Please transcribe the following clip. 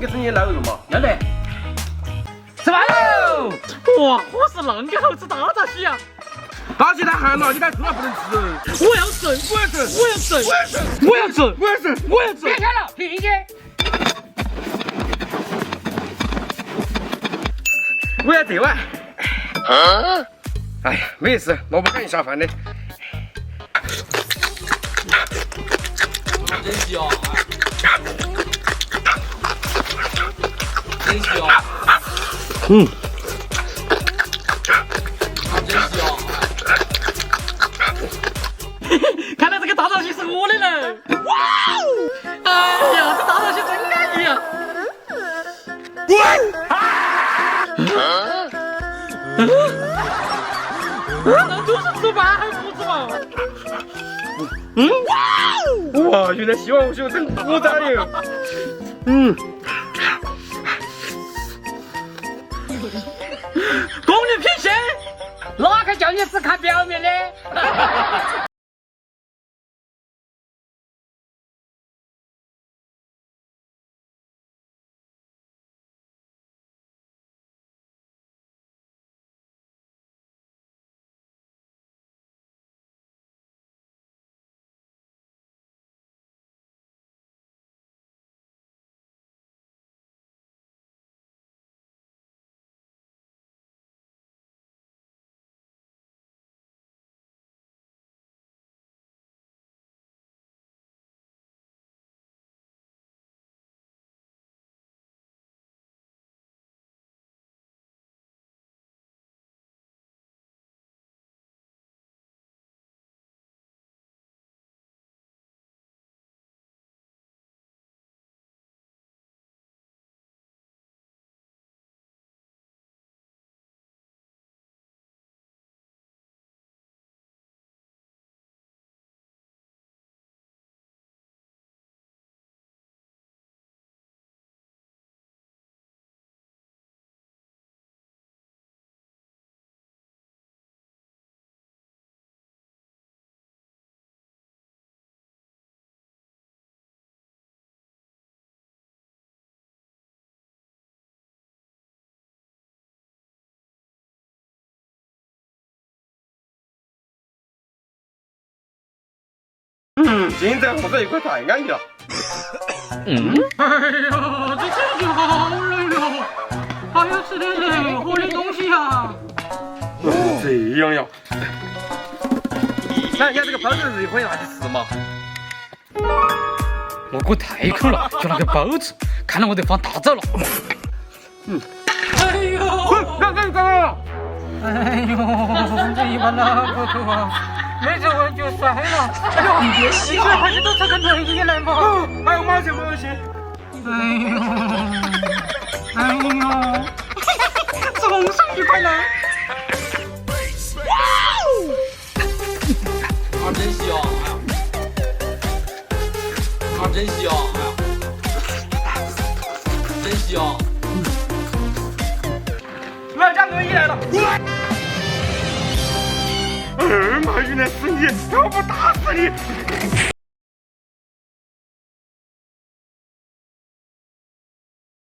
给整点腊肉嘛？要得。吃饭喽！哇，伙食啷个好吃大闸蟹啊！大蟹太寒了，你看吃了不能吃。我要吃，我要吃，我要吃，我要吃，我要吃，我要吃！别看了，停下！我要这碗。哎呀，没事，萝卜赶紧下饭的。真香啊！真香！嗯。真香！看来这个大闸蟹是我的了！哇哦！哎呀，这大闸蟹真安逸啊！那都是吃饭还不吃嘛？哇，原来希望我学成古仔哟。功力平线，哪个叫你只看表面的？现在和在一块太安逸了。哎呀，这天气好冷哟，还要吃点热乎的东西呀。这样呀。那要这个包子日可以拿去吃嘛？我哥太抠了，就拿个包子，看来我得放大招了。哎呦！哎呦，这一把哪个头啊？没这我就摔了。哎呦，你别洗了，还是都这个轮椅来嘛。哎呦，马上马上。哎呦，总算愉快了。啊，真香！啊，真香！真香！俺家轮椅来了。马云来死你！要不打死你！